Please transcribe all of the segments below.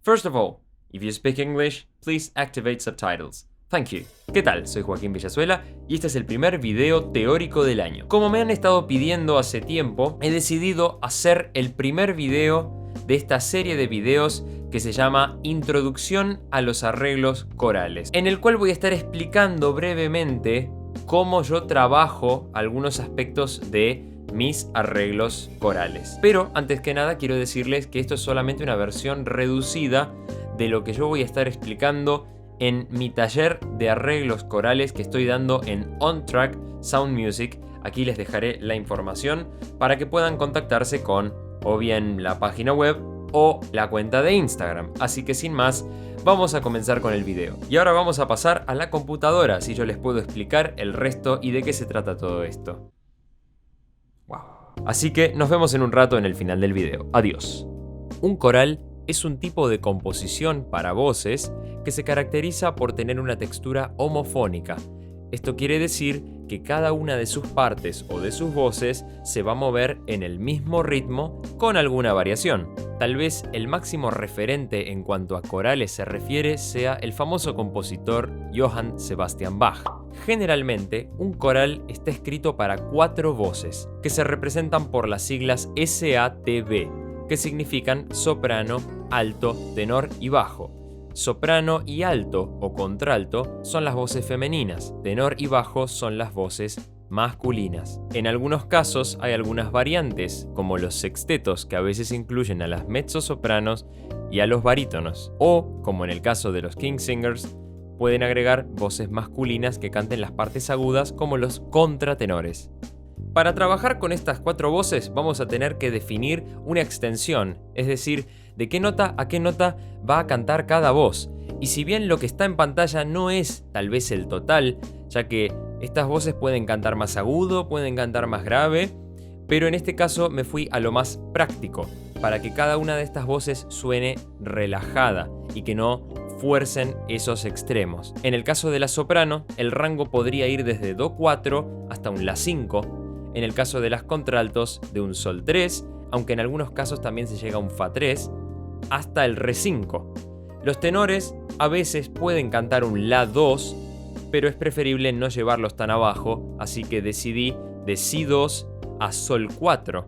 First of all, if you speak English, please activate subtitles. Thank you. ¿Qué tal? Soy Joaquín Villazuela y este es el primer video teórico del año. Como me han estado pidiendo hace tiempo, he decidido hacer el primer video de esta serie de videos que se llama Introducción a los arreglos corales, en el cual voy a estar explicando brevemente cómo yo trabajo algunos aspectos de mis arreglos corales. Pero antes que nada quiero decirles que esto es solamente una versión reducida de lo que yo voy a estar explicando en mi taller de arreglos corales que estoy dando en On Track Sound Music. Aquí les dejaré la información para que puedan contactarse con o bien la página web o la cuenta de Instagram. Así que sin más, vamos a comenzar con el video. Y ahora vamos a pasar a la computadora, así yo les puedo explicar el resto y de qué se trata todo esto. Wow. Así que nos vemos en un rato en el final del video. Adiós. Un coral es un tipo de composición para voces que se caracteriza por tener una textura homofónica. Esto quiere decir que cada una de sus partes o de sus voces se va a mover en el mismo ritmo con alguna variación. Tal vez el máximo referente en cuanto a corales se refiere sea el famoso compositor Johann Sebastian Bach. Generalmente, un coral está escrito para 4 voces, que se representan por las siglas SATB, que significan soprano, alto, tenor y bajo. Soprano y alto o contralto son las voces femeninas, tenor y bajo son las voces masculinas. En algunos casos hay algunas variantes, como los sextetos, que a veces incluyen a las mezzosopranos y a los barítonos, o, como en el caso de los king singers, pueden agregar voces masculinas que canten las partes agudas, como los contratenores. Para trabajar con estas 4 voces vamos a tener que definir una extensión, es decir, de qué nota a qué nota va a cantar cada voz. Y si bien lo que está en pantalla no es tal vez el total, ya que estas voces pueden cantar más agudo, pueden cantar más grave, pero en este caso me fui a lo más práctico, para que cada una de estas voces suene relajada y que no fuercen esos extremos. En el caso de la soprano, el rango podría ir desde Do4 hasta un La5, en el caso de las contraltos de un Sol3, aunque en algunos casos también se llega a un Fa3, hasta el Re5. Los tenores a veces pueden cantar un La2, pero es preferible no llevarlos tan abajo, así que decidí de Si2 a Sol4.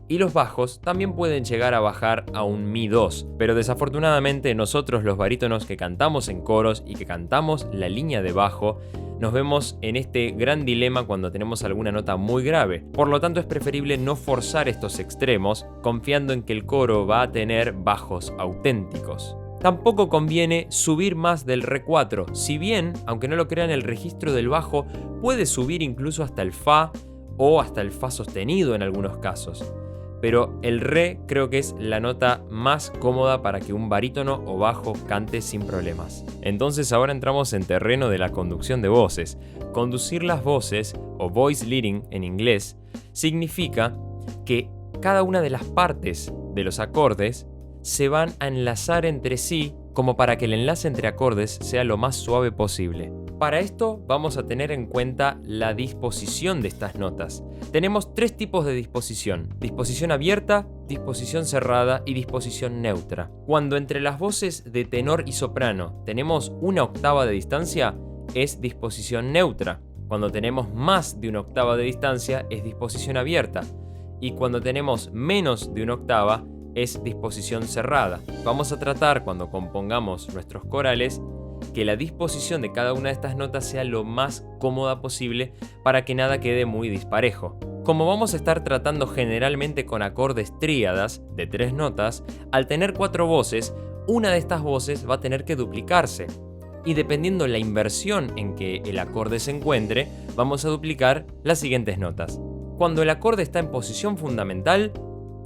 Y los bajos también pueden llegar a bajar a un Mi2, pero desafortunadamente nosotros los barítonos que cantamos en coros y que cantamos la línea de bajo, nos vemos en este gran dilema cuando tenemos alguna nota muy grave. Por lo tanto es preferible no forzar estos extremos, confiando en que el coro va a tener bajos auténticos. Tampoco conviene subir más del Re4, si bien, aunque no lo crean, el registro del bajo puede subir incluso hasta el Fa o hasta el Fa sostenido en algunos casos. Pero el Re creo que es la nota más cómoda para que un barítono o bajo cante sin problemas. Entonces ahora entramos en terreno de la conducción de voces. Conducir las voces, o voice leading en inglés, significa que cada una de las partes de los acordes se van a enlazar entre sí como para que el enlace entre acordes sea lo más suave posible. Para esto vamos a tener en cuenta la disposición de estas notas. Tenemos 3 tipos de disposición: disposición abierta, disposición cerrada y disposición neutra. Cuando entre las voces de tenor y soprano tenemos 1 octava de distancia, es disposición neutra. Cuando tenemos más de 1 octava de distancia, es disposición abierta. Y cuando tenemos menos de 1 octava, es disposición cerrada. Vamos a tratar, cuando compongamos nuestros corales, que la disposición de cada una de estas notas sea lo más cómoda posible para que nada quede muy disparejo. Como vamos a estar tratando generalmente con acordes tríadas de 3 notas, al tener 4 voces, una de estas voces va a tener que duplicarse. Y dependiendo la inversión en que el acorde se encuentre, vamos a duplicar las siguientes notas. Cuando el acorde está en posición fundamental,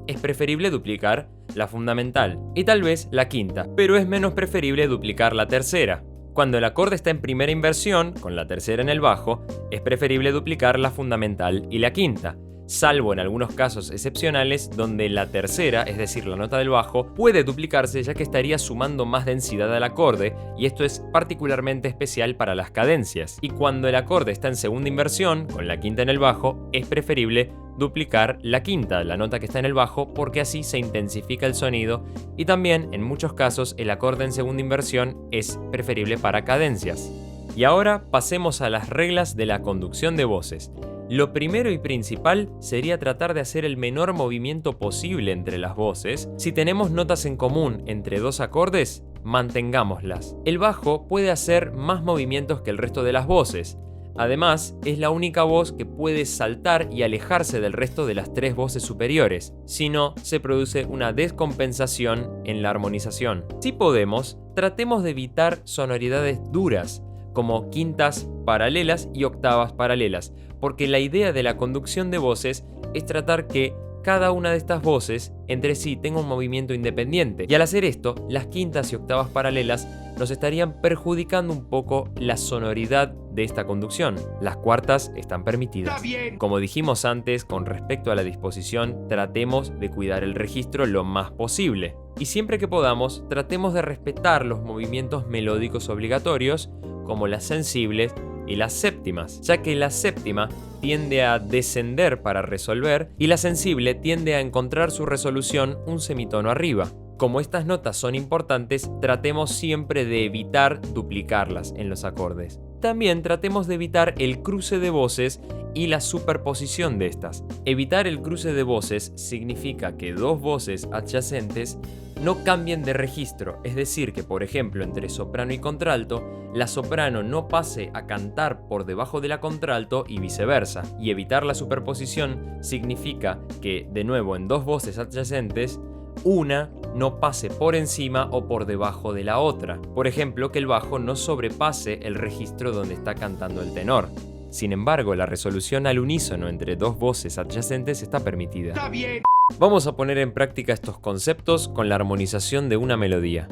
es preferible duplicar la fundamental y tal vez la quinta, pero es menos preferible duplicar la tercera. Cuando el acorde está en primera inversión, con la tercera en el bajo, es preferible duplicar la fundamental y la quinta. salvo en algunos casos excepcionales donde la tercera, es decir, la nota del bajo, puede duplicarse ya que estaría sumando más densidad al acorde, y esto es particularmente especial para las cadencias. Y cuando el acorde está en segunda inversión, con la quinta en el bajo, es preferible duplicar la quinta, la nota que está en el bajo, porque así se intensifica el sonido, y también en muchos casos el acorde en segunda inversión es preferible para cadencias. Y ahora pasemos a las reglas de la conducción de voces. Lo primero y principal sería tratar de hacer el menor movimiento posible entre las voces. Si tenemos notas en común entre dos acordes, mantengámoslas. El bajo puede hacer más movimientos que el resto de las voces. Además, es la única voz que puede saltar y alejarse del resto de las tres voces superiores. Si no, se produce una descompensación en la armonización. Si podemos, tratemos de evitar sonoridades duras, como quintas paralelas y octavas paralelas, porque la idea de la conducción de voces es tratar que cada una de estas voces entre sí tenga un movimiento independiente. Y al hacer esto, las quintas y octavas paralelas nos estarían perjudicando un poco la sonoridad de esta conducción. Las cuartas están permitidas. Como dijimos antes, con respecto a la disposición, tratemos de cuidar el registro lo más posible. Y siempre que podamos, tratemos de respetar los movimientos melódicos obligatorios, como las sensibles y las séptimas, ya que la séptima tiende a descender para resolver y la sensible tiende a encontrar su resolución un semitono arriba. Como estas notas son importantes, tratemos siempre de evitar duplicarlas en los acordes. También tratemos de evitar el cruce de voces y la superposición de estas. Evitar el cruce de voces significa que dos voces adyacentes no cambien de registro, es decir, que por ejemplo entre soprano y contralto, la soprano no pase a cantar por debajo de la contralto y viceversa. Y evitar la superposición significa que, de nuevo, en dos voces adyacentes, una no pase por encima o por debajo de la otra. Por ejemplo, que el bajo no sobrepase el registro donde está cantando el tenor. Sin embargo, la resolución al unísono entre dos voces adyacentes está permitida. ¡Está bien! Vamos a poner en práctica estos conceptos con la armonización de una melodía.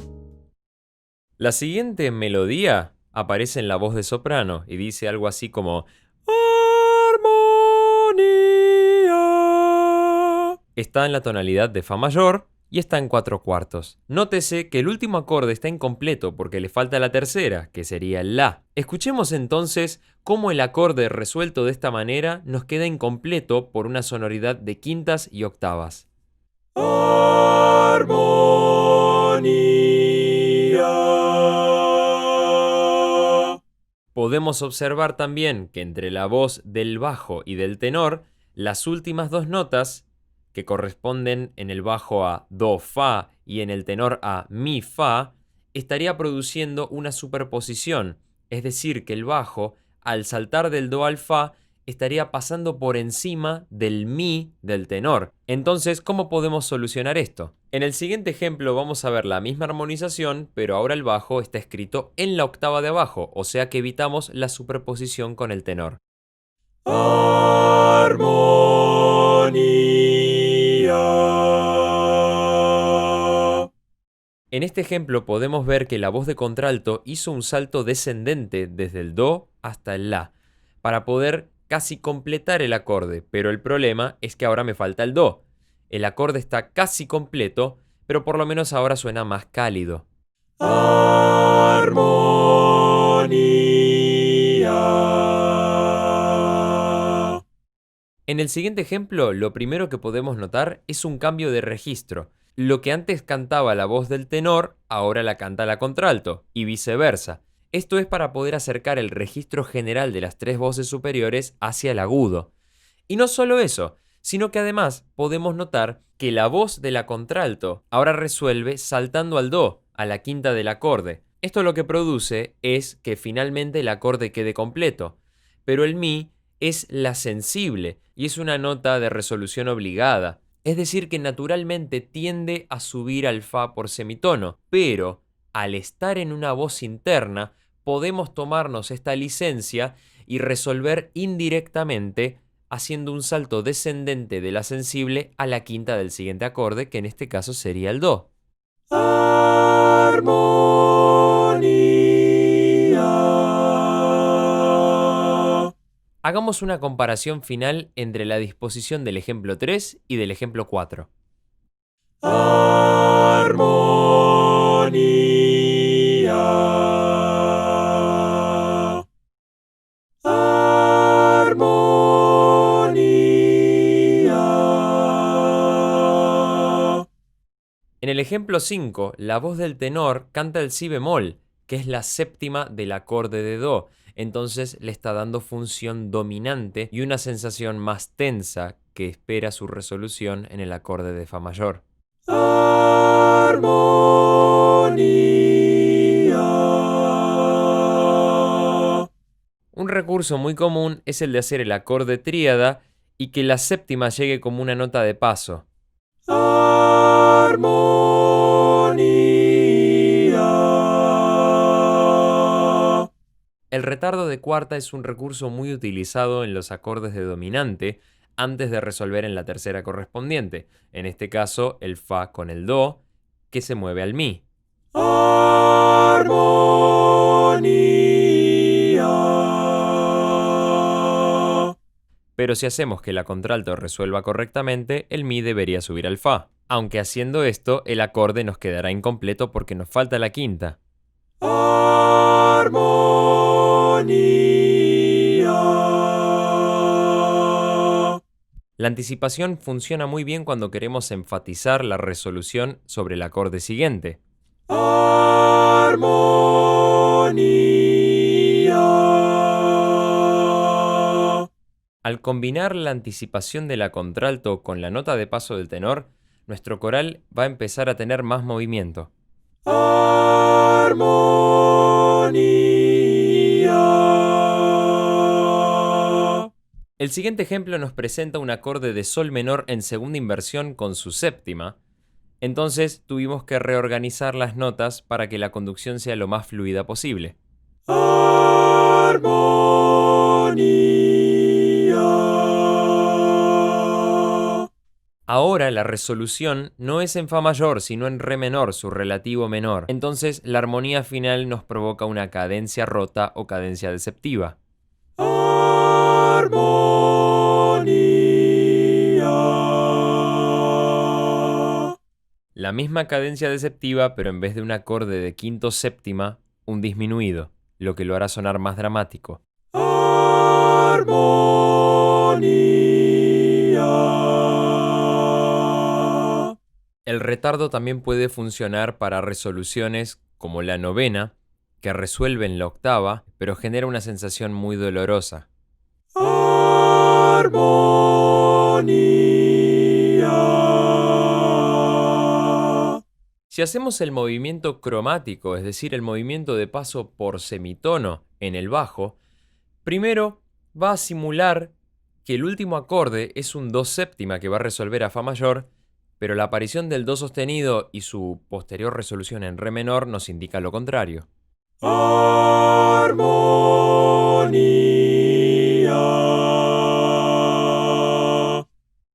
La siguiente melodía aparece en la voz de soprano y dice algo así como armonía. Está en la tonalidad de fa mayor y está en 4/4. Nótese que el último acorde está incompleto porque le falta la tercera, que sería el la. Escuchemos entonces cómo el acorde resuelto de esta manera nos queda incompleto por una sonoridad de quintas y octavas. Armonía. Podemos observar también que entre la voz del bajo y del tenor, las últimas dos notas, que corresponden en el bajo a do, fa y en el tenor a mi, fa, estaría produciendo una superposición, es decir, que el bajo, al saltar del do al fa, estaría pasando por encima del mi del tenor. Entonces, ¿cómo podemos solucionar esto? En el siguiente ejemplo vamos a ver la misma armonización, pero ahora el bajo está escrito en la octava de abajo, o sea que evitamos la superposición con el tenor. Armonía. En este ejemplo podemos ver que la voz de contralto hizo un salto descendente desde el do hasta el la, para poder casi completar el acorde, pero el problema es que ahora me falta el do. El acorde está casi completo, pero por lo menos ahora suena más cálido. Armonía. En el siguiente ejemplo, lo primero que podemos notar es un cambio de registro. Lo que antes cantaba la voz del tenor, ahora la canta la contralto, y viceversa. Esto es para poder acercar el registro general de las tres voces superiores hacia el agudo. Y no solo eso, sino que además podemos notar que la voz de la contralto ahora resuelve saltando al do, a la quinta del acorde. Esto lo que produce es que finalmente el acorde quede completo, pero el mi es la sensible y es una nota de resolución obligada. Es decir, que naturalmente tiende a subir al fa por semitono, pero al estar en una voz interna, podemos tomarnos esta licencia y resolver indirectamente haciendo un salto descendente de la sensible a la quinta del siguiente acorde, que en este caso sería el do. Armonía. Hagamos una comparación final entre la disposición del ejemplo 3 y del ejemplo 4. Armonía. Armonía. En el ejemplo 5, la voz del tenor canta el si bemol, que es la séptima del acorde de do. Entonces le está dando función dominante y una sensación más tensa que espera su resolución en el acorde de fa mayor. Armonía. Un recurso muy común es el de hacer el acorde tríada y que la séptima llegue como una nota de paso. Armonía. El retardo de cuarta es un recurso muy utilizado en los acordes de dominante antes de resolver en la tercera correspondiente, en este caso el fa con el do, que se mueve al mi. Armonía. Pero si hacemos que la contralto resuelva correctamente, el mi debería subir al fa. Aunque haciendo esto, el acorde nos quedará incompleto porque nos falta la quinta. Armonía. La anticipación funciona muy bien cuando queremos enfatizar la resolución sobre el acorde siguiente. Armonía. Al combinar la anticipación de la contralto con la nota de paso del tenor, nuestro coral va a empezar a tener más movimiento. Armonía. El siguiente ejemplo nos presenta un acorde de sol menor en segunda inversión con su séptima. Entonces tuvimos que reorganizar las notas para que la conducción sea lo más fluida posible. Armonía. Ahora la resolución no es en fa mayor, sino en re menor, su relativo menor. Entonces la armonía final nos provoca una cadencia rota o cadencia deceptiva. Armonía. La misma cadencia deceptiva, pero en vez de un acorde de quinto séptima, un disminuido, lo que lo hará sonar más dramático. Armonía. El retardo también puede funcionar para resoluciones como la novena, que resuelve en la octava, pero genera una sensación muy dolorosa. Armonía. Si hacemos el movimiento cromático, es decir, el movimiento de paso por semitono en el bajo, primero va a simular que el último acorde es un do séptima que va a resolver a fa mayor, pero la aparición del do sostenido y su posterior resolución en re menor nos indica lo contrario. Armonía.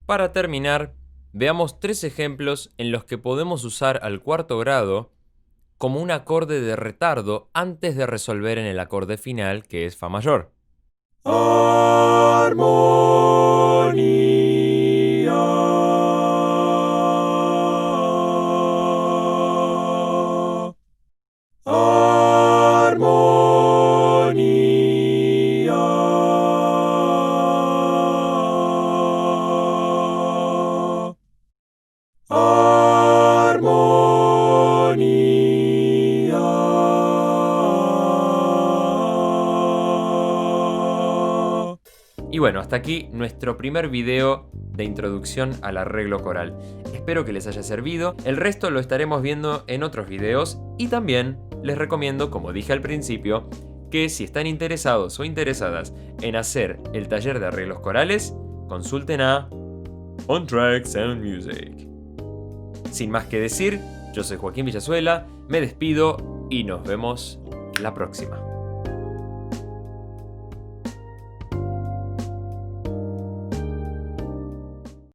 Para terminar, veamos 3 ejemplos en los que podemos usar al cuarto grado como un acorde de retardo antes de resolver en el acorde final, que es fa mayor. Armonía. Armonía. Armonía. Y bueno, hasta aquí nuestro primer video de introducción al arreglo coral. Espero que les haya servido. El resto lo estaremos viendo en otros videos y también les recomiendo, como dije al principio, que si están interesados o interesadas en hacer el taller de arreglos corales, consulten a On Track Sound Music. Sin más que decir, yo soy Joaquín Villazuela, me despido y nos vemos la próxima.